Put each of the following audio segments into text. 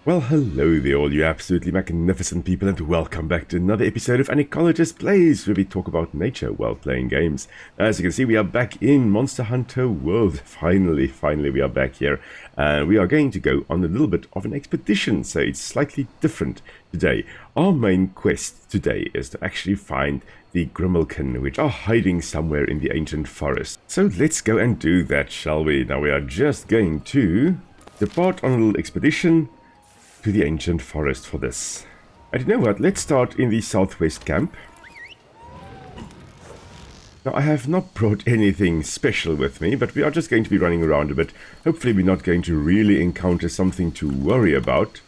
Well, hello there all you absolutely magnificent people, and welcome back to another episode of An Ecologist Plays, where we talk about nature while playing games. As you can see, we are back in Monster Hunter World. Finally we are back here. And we are going to go on a little bit of an expedition, so it's slightly different today. Our main quest today is to actually find the Grimalkyne, which are hiding somewhere in the ancient forest. So let's go and do that, shall we? Now we are just going to depart on a little expedition to the ancient forest for this. And you know what, let's start in the southwest camp. Now I have not brought anything special with me, but we are just going to be running around a bit. Hopefully we're not going to really encounter something to worry about.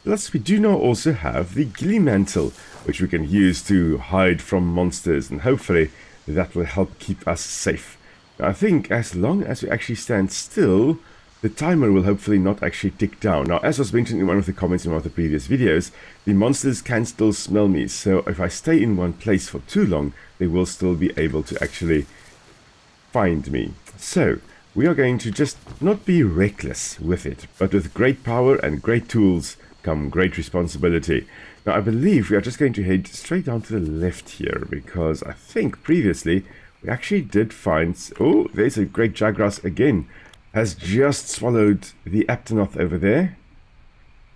Plus we do now also have the ghillie mantle, which we can use to hide from monsters, and hopefully that will help keep us safe. Now I think as long as we actually stand still, the timer will hopefully not actually tick down. Now, as was mentioned in one of the comments in one of the previous videos, the monsters can still smell me, so if I stay in one place for too long, they will still be able to actually find me. So, we are going to just not be reckless with it, but with great power and great tools come great responsibility. Now, I believe we are just going to head straight down to the left here, because I think previously we actually did find... Oh, there's a great jagras again. Has just swallowed the Aptonoth over there,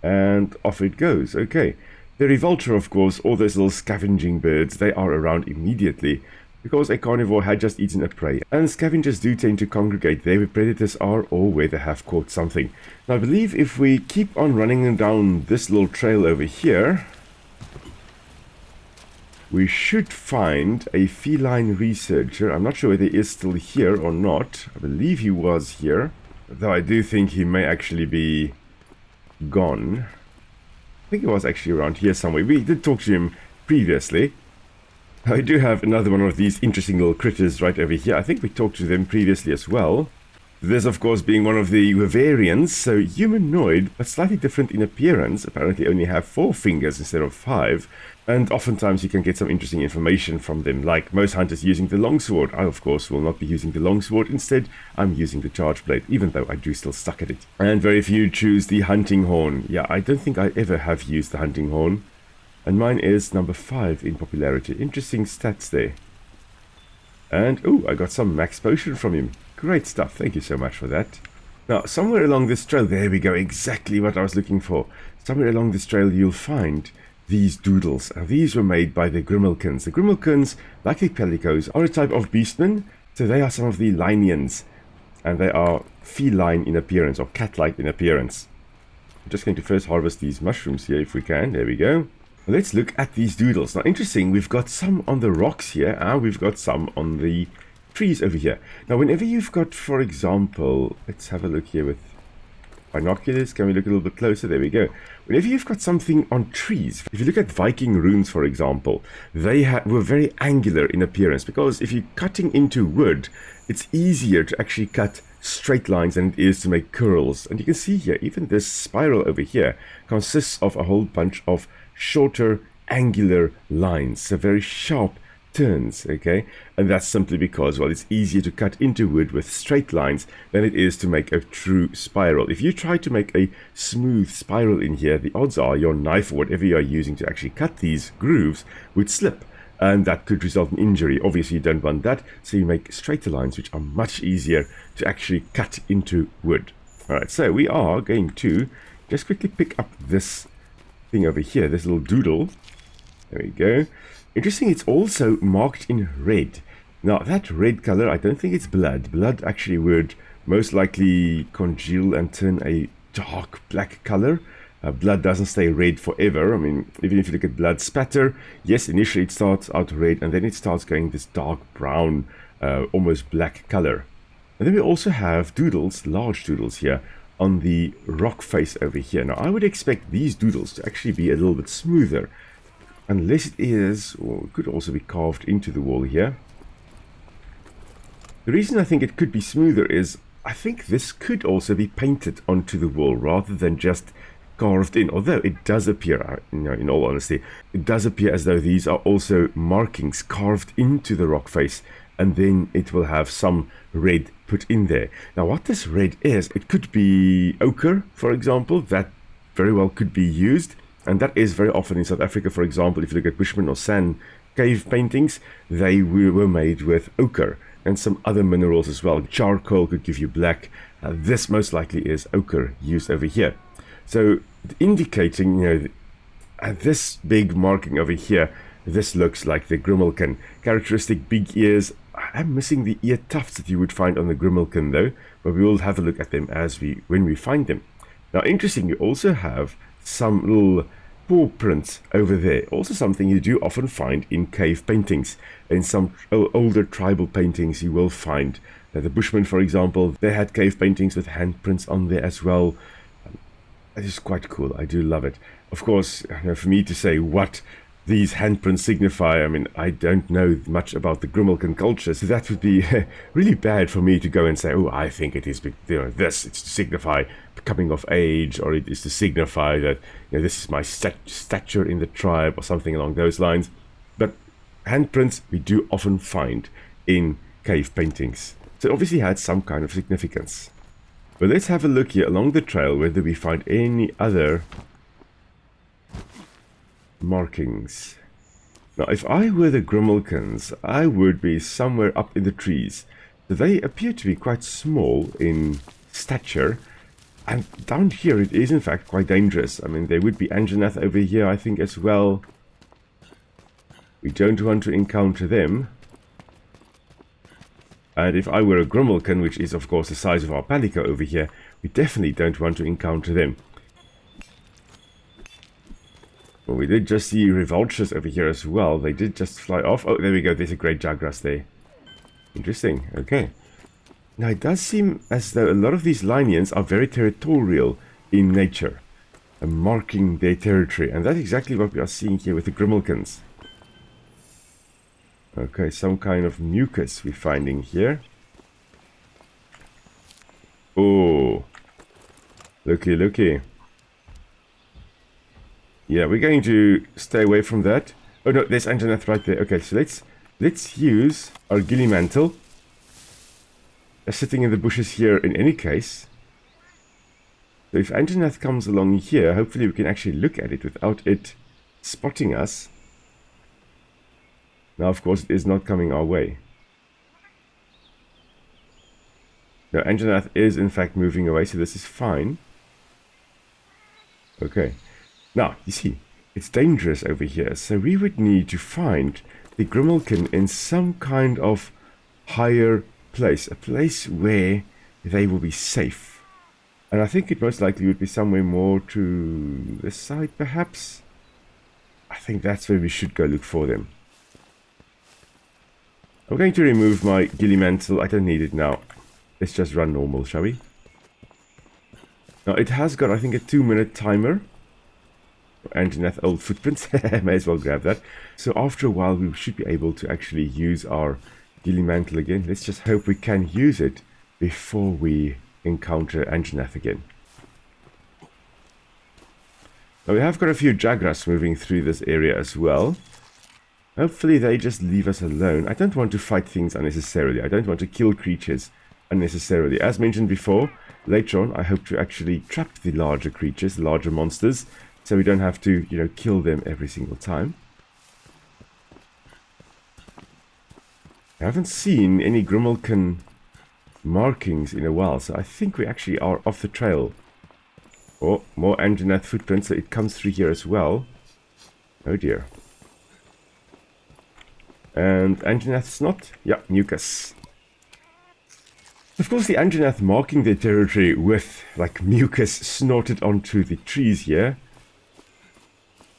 and off it goes. Okay, the revolture, of course, all those little scavenging birds, they are around immediately because a carnivore had just eaten a prey, and scavengers do tend to congregate there where predators are or where they have caught something. Now I believe if we keep on running down this little trail over here, we should find a feline researcher. I'm not sure whether he is still here or not. I believe he was here, though I do think he may actually be gone. I think he was actually around here somewhere. We did talk to him previously. I do have another one of these interesting little critters right over here. I think we talked to them previously as well. This, of course, being one of the Wavarians, so humanoid, but slightly different in appearance. Apparently only have 4 fingers instead of 5. And oftentimes you can get some interesting information from them, like most hunters using the longsword. I, of course, will not be using the longsword. Instead, I'm using the charge blade, even though I do still suck at it. And very few choose the hunting horn. Yeah, I don't think I ever have used the hunting horn. And mine is number 5 in popularity. Interesting stats there. And, oh, I got some max potion from him. Great stuff, thank you so much for that. Now, somewhere along this trail, there we go, exactly what I was looking for. Somewhere along this trail you'll find these doodles. Now, these were made by the Grimalkynes. The Grimalkynes, like the Pelicos, are a type of beastmen, so they are some of the Lionians. And they are feline in appearance, or cat-like in appearance. I'm just going to first harvest these mushrooms here if we can, there we go. Let's look at these doodles. Now, interesting, we've got some on the rocks here, and we've got some on the trees over here. Now, whenever you've got, for example, let's have a look here with binoculars. Can we look a little bit closer? There we go. Whenever you've got something on trees, if you look at Viking runes, for example, they were very angular in appearance, because if you're cutting into wood, it's easier to actually cut straight lines than it is to make curls. And you can see here, even this spiral over here consists of a whole bunch of shorter angular lines, so very sharp turns, okay? And that's simply because, well, it's easier to cut into wood with straight lines than it is to make a true spiral. If you try to make a smooth spiral in here, the odds are your knife or whatever you are using to actually cut these grooves would slip, and that could result in injury. Obviously you don't want that, so you make straighter lines, which are much easier to actually cut into wood. Alright, so we are going to just quickly pick up this thing over here, this little doodle. There we go. Interesting, it's also marked in red. Now, that red color, I don't think it's blood. Blood actually would most likely congeal and turn a dark black color. Blood doesn't stay red forever. I mean, even if you look at blood spatter, yes, initially it starts out red, and then it starts going this dark brown, almost black color. And then we also have doodles, large doodles here, on the rock face over here. Now, I would expect these doodles to actually be a little bit smoother, unless it is, or it could also be carved into the wall here. The reason I think it could be smoother is, I think this could also be painted onto the wall rather than just carved in, although it does appear, in all honesty, it does appear as though these are also markings carved into the rock face, and then it will have some red put in there. Now, what this red is, it could be ochre, for example, that very well could be used. And that is very often in South Africa, for example, if you look at Bushman or San cave paintings, they were made with ochre and some other minerals as well. Charcoal could give you black. This most likely is ochre used over here. So indicating, this big marking over here, this looks like the Grimalkyne. Characteristic big ears. I'm missing the ear tufts that you would find on the Grimalkyne though, but we will have a look at them when we find them. Now, interesting, you also have some little paw prints over there. Also something you do often find in cave paintings. In some older tribal paintings you will find that the Bushmen, for example, they had cave paintings with handprints on there as well. It is quite cool. I do love it. Of course, for me to say what these handprints signify, I mean, I don't know much about the Grimalkyne culture, so that would be really bad for me to go and say, oh, I think it is, this, it's to signify coming of age, or it is to signify that, this is my stature in the tribe, or something along those lines. But handprints we do often find in cave paintings. So it obviously had some kind of significance. But let's have a look here along the trail whether we find any other markings. Now, if I were the Grimalkynes, I would be somewhere up in the trees. So they appear to be quite small in stature, and down here it is in fact quite dangerous. I mean, there would be Anjanath over here, I think, as well. We don't want to encounter them. And if I were a Grimalkyne, which is of course the size of our Palico over here, we definitely don't want to encounter them. Well, we did just see Revultures over here as well. They did just fly off. Oh, there we go. There's a great Jagras there. Interesting. Okay. Now, it does seem as though a lot of these Lineans are very territorial in nature, and marking their territory. And that's exactly what we are seeing here with the Grimalkynes. Okay, some kind of mucus we're finding here. Oh, looky, looky. Yeah, we're going to stay away from that. Oh no, there's Anjanath right there. Okay, so let's use our Gilly Mantle. They're sitting in the bushes here in any case. So if Anjanath comes along here, hopefully we can actually look at it without it spotting us. Now, of course, it is not coming our way. No, Anjanath is in fact moving away, so this is fine. Okay. Now, you see, it's dangerous over here, so we would need to find the Grimalkyne in some kind of higher place, a place where they will be safe. And I think it most likely would be somewhere more to this side, perhaps. I think that's where we should go look for them. I'm going to remove my Gilly Mantle. I don't need it now. Let's just run normal, shall we? Now, it has got, I think, a 2-minute timer. Anjanath old footprints. May as well grab that. So after a while we should be able to actually use our Gilly Mantle again. Let's just hope we can use it before we encounter Anjanath again. Now we have got a few Jagras moving through this area as well. Hopefully they just leave us alone. I don't want to fight things unnecessarily. I don't want to kill creatures unnecessarily. As mentioned before, later on I hope to actually trap the larger creatures, the larger monsters, so we don't have to, kill them every single time. I haven't seen any Grimalkyne markings in a while, so I think we actually are off the trail. Oh, more Anjanath footprints, so it comes through here as well. Oh dear. And Anjanath snot? Yeah, mucus. Of course, the Anjanath marking their territory with, like, mucus snorted onto the trees here.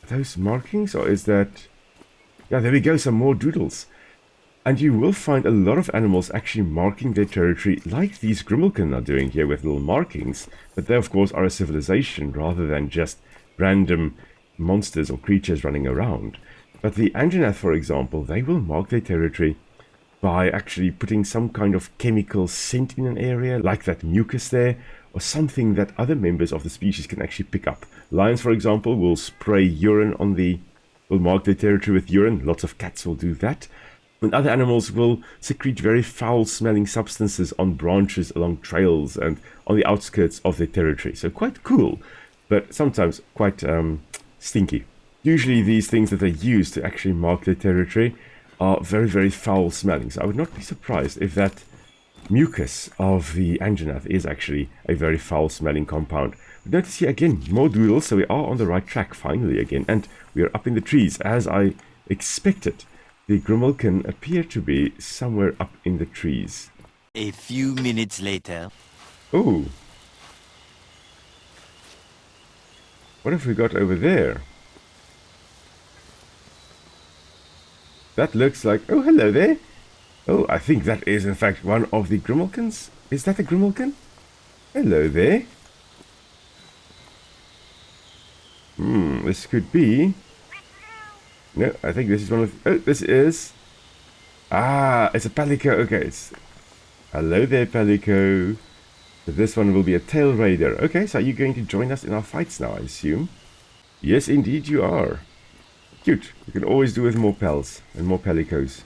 Those markings, or is that... Yeah, there we go, some more doodles. And you will find a lot of animals actually marking their territory like these Grimalkyne are doing here with little markings. But they, of course, are a civilization rather than just random monsters or creatures running around. But the Anjanath, for example, they will mark their territory by actually putting some kind of chemical scent in an area, like that mucus there, or something that other members of the species can actually pick up. Lions, for example, will spray urine on will mark their territory with urine. Lots of cats will do that. And other animals will secrete very foul-smelling substances on branches along trails and on the outskirts of their territory. So quite cool. but sometimes quite stinky. Usually these things that they use to actually mark their territory are very, very foul smelling. So I would not be surprised if that mucus of the Anjanath is actually a very foul smelling compound. We notice here again more doodles, so we are on the right track finally again, and we are up in the trees as I expected. The Grimalkyne appear to be somewhere up in the trees. A few minutes later. Oh, what have we got over there? That looks like... Oh, hello there. Oh, I think that is in fact one of the Grimalkynes. Is that a Grimalkyne? Hello there. This could be... No, I think this is one of... Oh, this is... Ah, it's a Palico. Okay, it's... Hello there, Palico. So this one will be a tail raider. Okay, so are you going to join us in our fights now, I assume? Yes, indeed you are. Cute. You can always do with more pals and more Palicos.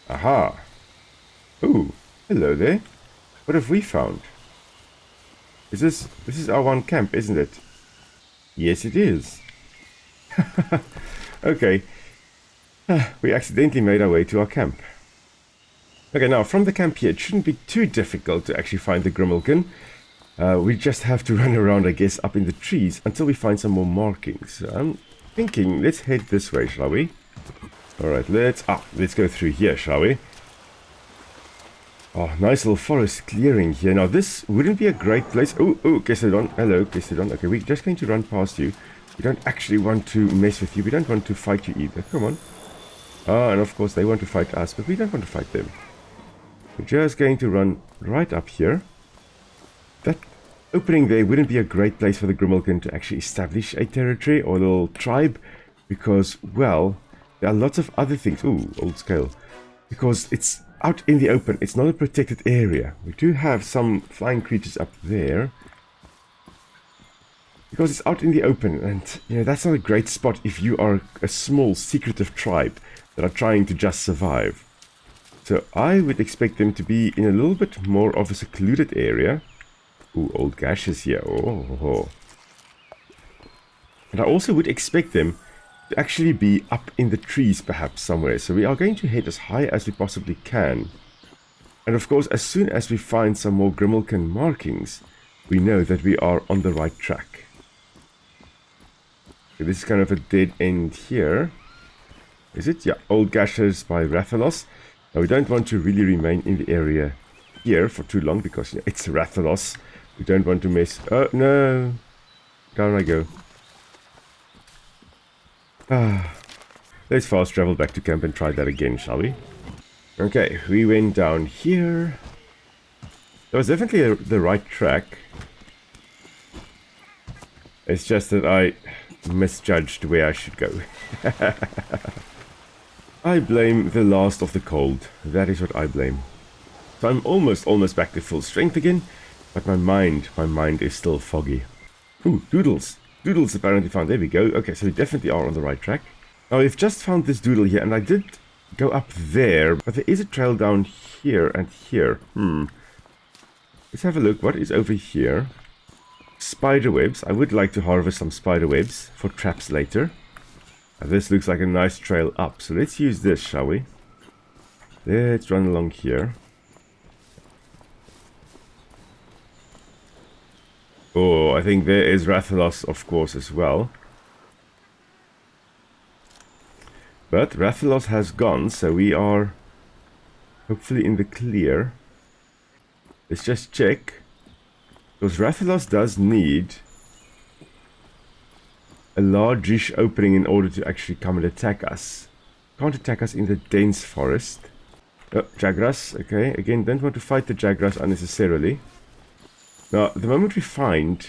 Aha. Oh, hello there. What have we found? This is our one camp, isn't it? Yes, it is. Okay. We accidentally made our way to our camp. Okay, now from the camp here, it shouldn't be too difficult to actually find the Grimalkyne. We just have to run around, I guess, up in the trees until we find some more markings. I'm thinking, let's head this way, shall we? Alright, let's go through here, shall we? Oh, nice little forest clearing here. Now, this wouldn't be a great place. Oh, Kessedon. Hello, Kessedon. Okay, we're just going to run past you. We don't actually want to mess with you. We don't want to fight you either. Come on. Ah, and of course they want to fight us, but we don't want to fight them. We're just going to run right up here. That opening there wouldn't be a great place for the Grimalkyne to actually establish a territory or a little tribe, because, well, there are lots of other things. Ooh, old scale. Because it's out in the open. It's not a protected area. We do have some flying creatures up there. Because it's out in the open, and, you know, that's not a great spot if you are a small, secretive tribe that are trying to just survive. So I would expect them to be in a little bit more of a secluded area. Ooh, old gashes here. Oh. And I also would expect them to actually be up in the trees perhaps somewhere. So we are going to head as high as we possibly can. And of course, as soon as we find some more Grimalkyne markings, we know that we are on the right track. Okay, this is kind of a dead end here. Is it? Yeah, old gashes by Rathalos. Now we don't want to really remain in the area here for too long because, you know, it's Rathalos. We don't want to mess... Oh, no. Down I go. Let's fast travel back to camp and try that again, shall we? Okay, we went down here. That was definitely the right track. It's just that I misjudged where I should go. I blame the last of the cold. That is what I blame. So I'm almost back to full strength again, but my mind is still foggy. Ooh, doodles. Doodles apparently found. There we go. Okay, so we definitely are on the right track. Now we've just found this doodle here, and I did go up there, but there is a trail down here and here. Let's have a look. What is over here? Spider webs. I would like to harvest some spider webs for traps later. This looks like a nice trail up, so let's use this, shall we? Let's run along here. Oh, I think there is Rathalos, of course, as well. But Rathalos has gone, so we are hopefully in the clear. Let's just check. Because Rathalos does need a largish opening in order to actually come and attack us. Can't attack us in the dense forest. Oh, Jagras, okay. Again, don't want to fight the Jagras unnecessarily. Now, the moment we find...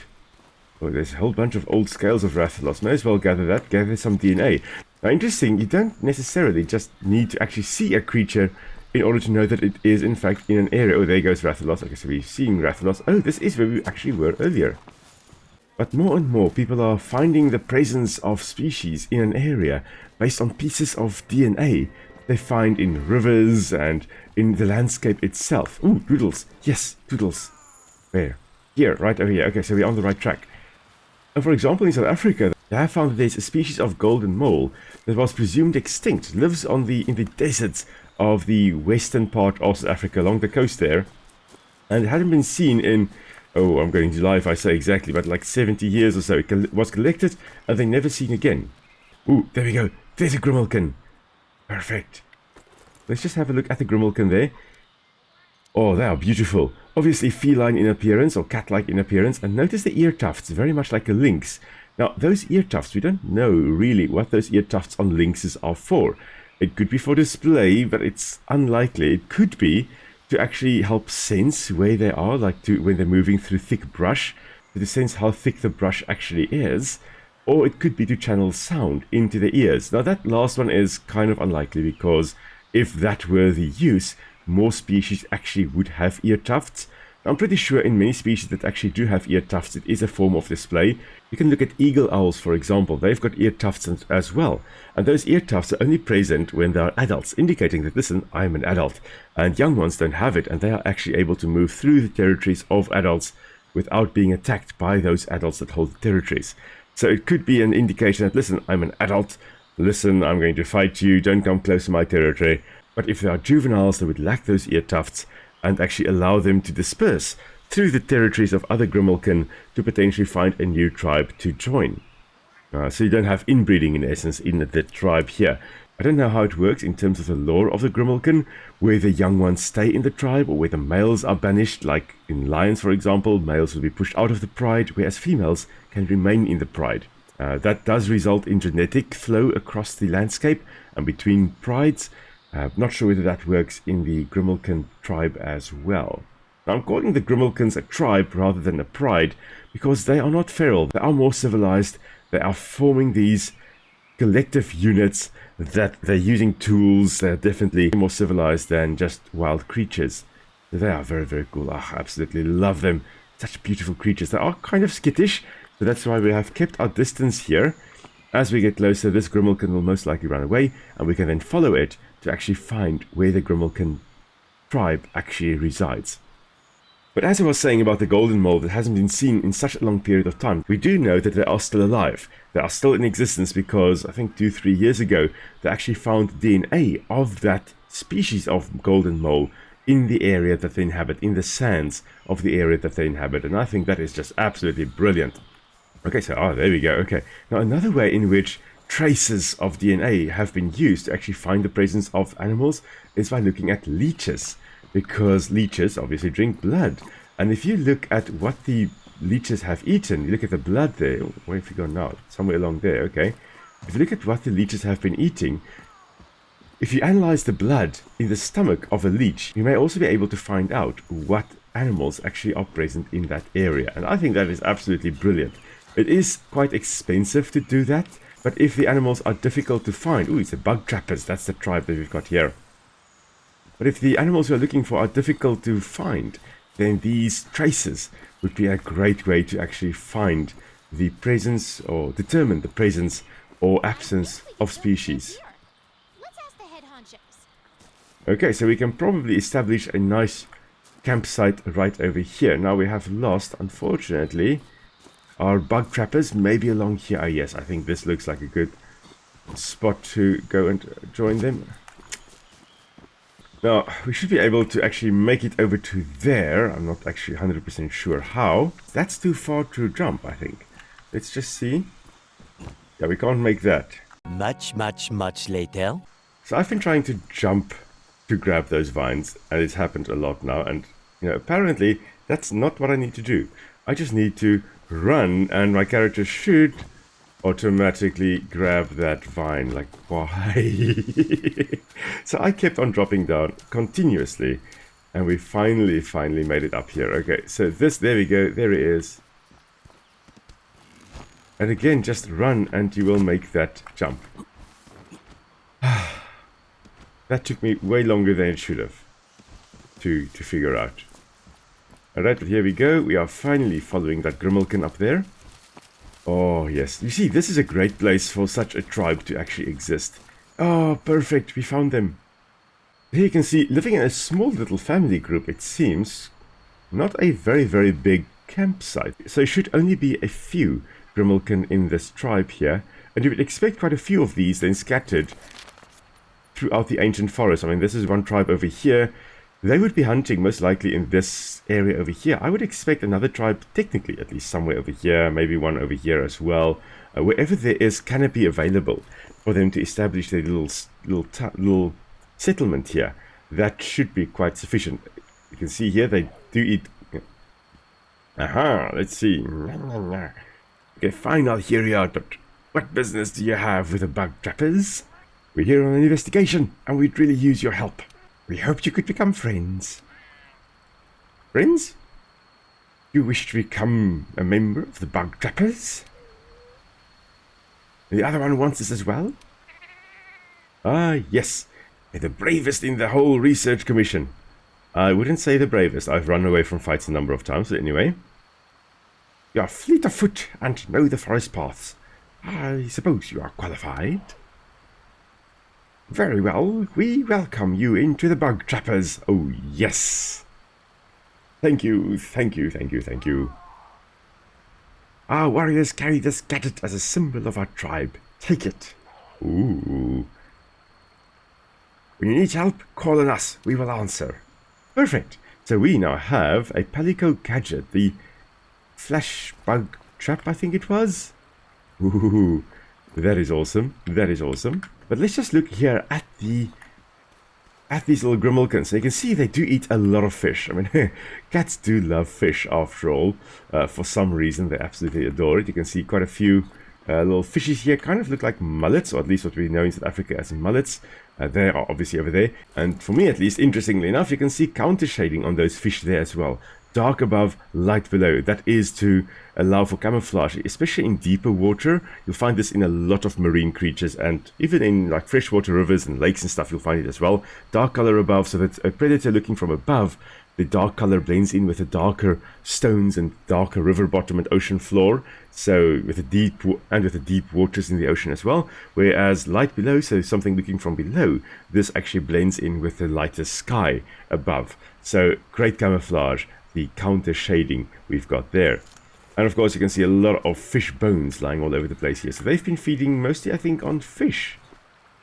Oh, there's a whole bunch of old scales of Rathalos. May as well gather that, gather some DNA. Now, interesting, you don't necessarily just need to actually see a creature in order to know that it is, in fact, in an area. Oh, there goes Rathalos. Okay, so we're seeing Rathalos. Oh, this is where we actually were earlier. But more and more people are finding the presence of species in an area based on pieces of DNA they find in rivers and in the landscape itself. Ooh, doodles. Yes, doodles. Where? Here, right over here. Okay, so we're on the right track. And for example, in South Africa, they have found that there's a species of golden mole that was presumed extinct. It lives in the deserts of the western part of South Africa, along the coast there. And it hadn't been seen in, oh, I'm going to lie if I say exactly, but like 70 years or so. It was collected and then never seen again. Ooh, there we go. There's a Grimalkyne. Perfect. Let's just have a look at the Grimalkyne there. Oh, they are beautiful. Obviously feline in appearance, or cat-like in appearance. And notice the ear tufts, very much like a lynx. Now, those ear tufts, we don't know really what those ear tufts on lynxes are for. It could be for display, but it's unlikely. It could be to actually help sense where they are, like when they're moving through thick brush, to sense how thick the brush actually is. Or it could be to channel sound into the ears. Now, that last one is kind of unlikely, because if that were the use, more species actually would have ear tufts. I'm pretty sure in many species that actually do have ear tufts, it is a form of display. You can look at eagle owls, for example. They've got ear tufts as well. And those ear tufts are only present when they are adults, indicating that, listen, I'm an adult. And young ones don't have it, and they are actually able to move through the territories of adults without being attacked by those adults that hold the territories. So it could be an indication that, listen, I'm an adult. Listen, I'm going to fight you. Don't come close to my territory. But if they are juveniles, they would lack those ear tufts and actually allow them to disperse through the territories of other Grimalkyne to potentially find a new tribe to join. So you don't have inbreeding, in essence, in the tribe here. I don't know how it works in terms of the lore of the Grimalkyne, where the young ones stay in the tribe or where the males are banished, like in lions, for example. Males will be pushed out of the pride, whereas females can remain in the pride. That does result in genetic flow across the landscape and between prides. Not sure whether that works in the Grimalkyne tribe as well. Now, I'm calling the Grimalkynes a tribe rather than a pride because they are not feral. They are more civilized. They are forming these collective units that they're using tools. They're definitely more civilized than just wild creatures. They are very, very cool. I absolutely love them. Such beautiful creatures. They are kind of skittish, so that's why we have kept our distance here. As we get closer, this Grimalkyne will most likely run away, and we can then follow it to actually find where the Grimalkyne tribe actually resides. But as I was saying about the golden mole that hasn't been seen in such a long period of time, we do know that they are still alive. They are still in existence because I think 2-3 years ago, they actually found DNA of that species of golden mole in the area that they inhabit, in the sands of the area that they inhabit. And I think that is just absolutely brilliant. Okay, so, there we go. Okay, now another way in which traces of DNA have been used to actually find the presence of animals is by looking at leeches, because leeches obviously drink blood. And if you look at what the leeches have eaten, you look at the blood there. Where have you gone now? Somewhere along there, okay. If you look at what the leeches have been eating, if you analyze the blood in the stomach of a leech, you may also be able to find out what animals actually are present in that area. And I think that is absolutely brilliant. It is quite expensive to do that, but if the animals are difficult to find, it's the bug trappers, that's the tribe that we've got here. But if the animals you're looking for are difficult to find, then these traces would be a great way to actually find the presence or determine the presence or absence of species. Okay, so we can probably establish a nice campsite right over here. Now we have lost, unfortunately, our bug trappers, maybe along here. Yes, I think this looks like a good spot to go and join them. Now, we should be able to actually make it over to there. I'm not actually 100% sure how. That's too far to jump, I think. Let's just see. Yeah, we can't make that. Much later. So I've been trying to jump to grab those vines, and it's happened a lot now. And, apparently, that's not what I need to do. I just need to run, and my character should automatically grab that vine. Like, why? So I kept on dropping down continuously, and we finally made it up here. Okay, so there we go, there it is. And again, just run and you will make that jump. That took me way longer than it should have to figure out. Alright, but here we go. We are finally following that Grimalkyne up there. Oh, yes. You see, this is a great place for such a tribe to actually exist. Oh, perfect. We found them. Here you can see, living in a small little family group, it seems. Not a very, very big campsite. So it should only be a few Grimalkyne in this tribe here. And you would expect quite a few of these then scattered throughout the ancient forest. I mean, this is one tribe over here. They would be hunting most likely in this area over here. I would expect another tribe, technically at least somewhere over here, maybe one over here as well. Wherever there is canopy available for them to establish their little settlement here, that should be quite sufficient. You can see here they do eat. Aha, let's see. Okay, fine, I'll hear you out, but what business do you have with the bug trappers? We're here on an investigation, and we'd really use your help. We hoped you could become friends. Friends? You wish to become a member of the bug trappers? The other one wants this as well? Ah, yes. They're the bravest in the whole research commission. I wouldn't say the bravest. I've run away from fights a number of times, but anyway. You are fleet of foot and know the forest paths. I suppose you are qualified. Very well, we welcome you into the bug trappers. Oh, yes. Thank you, thank you, thank you, thank you. Our warriors carry this gadget as a symbol of our tribe. Take it. Ooh. When you need help, call on us. We will answer. Perfect. So we now have a Palico gadget, the flash bug trap, I think it was. Ooh, that is awesome. That is awesome. But let's just look here at these little Grimalkynes. So you can see they do eat a lot of fish. I mean, cats do love fish after all. For some reason, they absolutely adore it. You can see quite a few little fishes here. Kind of look like mullets, or at least what we know in South Africa as mullets. They are obviously over there. And for me, at least, interestingly enough, you can see counter shading on those fish there as well. Dark above, light below. That is to allow for camouflage, especially in deeper water. You'll find this in a lot of marine creatures, and even in like freshwater rivers and lakes and stuff, you'll find it as well. Dark color above, so that a predator looking from above, the dark color blends in with the darker stones and darker river bottom and ocean floor. So with the deep waters in the ocean as well. Whereas light below, so something looking from below, this actually blends in with the lighter sky above. So great camouflage. The counter shading we've got there. And of course you can see a lot of fish bones lying all over the place here. So they've been feeding mostly, I think, on fish.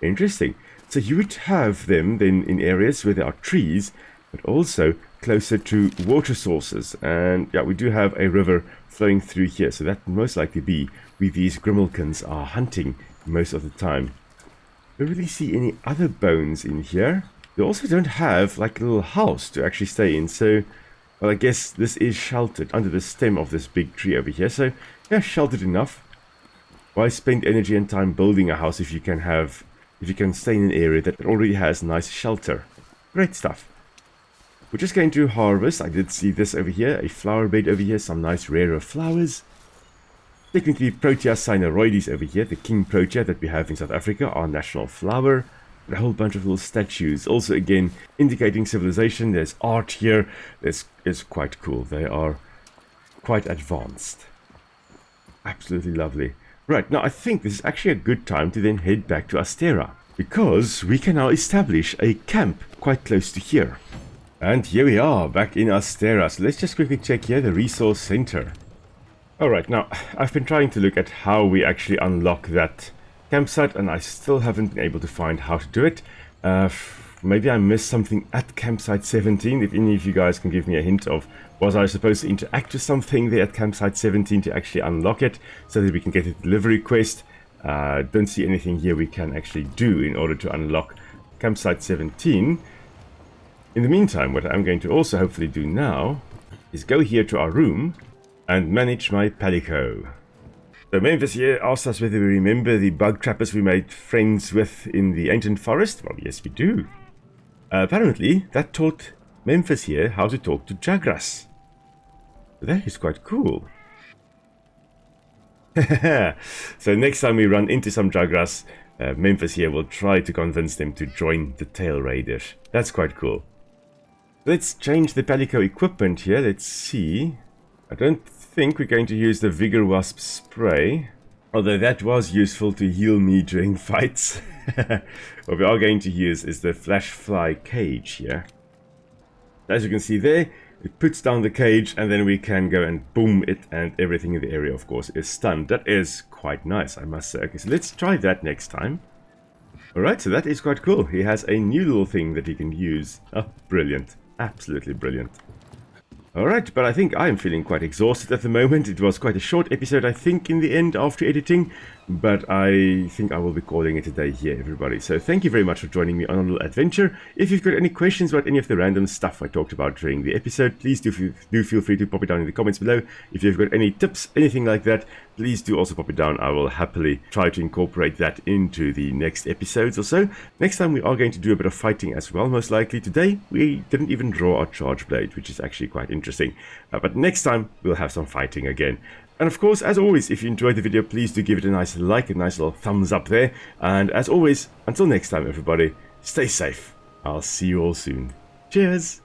Interesting. So you would have them then in areas where there are trees, but also closer to water sources. And yeah, we do have a river flowing through here. So that would most likely be where these Grimalkynes are hunting most of the time. I don't really see any other bones in here. They also don't have like a little house to actually stay in. So well, I guess this is sheltered under the stem of this big tree over here. So, yeah, sheltered enough. Why spend energy and time building a house if you can stay in an area that already has nice shelter? Great stuff. We're just going to harvest. I did see this over here, a flower bed over here, some nice rarer flowers. Technically, Protea cynaroides over here, the king protea that we have in South Africa, our national flower. A whole bunch of little statues, also again indicating civilization. There's art here. It's quite cool. They are quite advanced. Absolutely lovely. Right, now I think this is actually a good time to then head back to Astera, because we can now establish a camp quite close to here. And here we are, back in Astera. So let's just quickly check here, the resource center. Alright, now I've been trying to look at how we actually unlock that campsite, and I still haven't been able to find how to do it. Maybe I missed something at campsite 17. If any of you guys can give me a hint of, was I supposed to interact with something there at campsite 17 to actually unlock it so that we can get a delivery quest? Don't see anything here we can actually do in order to unlock campsite 17. In the meantime, what I'm going to also hopefully do now is go here to our room and manage my Palico. So Memphis here asked us whether we remember the bug trappers we made friends with in the ancient forest. Well, yes, we do. Apparently, that taught Memphis here how to talk to Jagras. That is quite cool. So next time we run into some Jagras, Memphis here will try to convince them to join the Tail Raiders. That's quite cool. Let's change the Palico equipment here. Let's see. I don't think we're going to use the Vigor Wasp spray, although that was useful to heal me during fights. What we are going to use is the Flash Fly cage here. As you can see there, It puts down the cage, and then we can go and boom it, and everything in the area, of course, is stunned. That is quite nice, I must say. Okay, so let's try that next time. Alright, so that is quite cool. He has a new little thing that he can use. Oh, brilliant. Absolutely brilliant. Alright, but I think I'm feeling quite exhausted at the moment. It was quite a short episode, I think, in the end after editing. But I think I will be calling it a day here, everybody. So thank you very much for joining me on a little adventure. If you've got any questions about any of the random stuff I talked about during the episode, please do feel free to pop it down in the comments below. If you've got any tips, anything like that, please do also pop it down. I will happily try to incorporate that into the next episodes or so. Next time we are going to do a bit of fighting as well, most likely. Today we didn't even draw our charge blade, which is actually quite interesting. But next time we'll have some fighting again. And of course, as always, if you enjoyed the video, please do give it a nice like, a nice little thumbs up there. And as always, until next time, everybody, stay safe. I'll see you all soon. Cheers!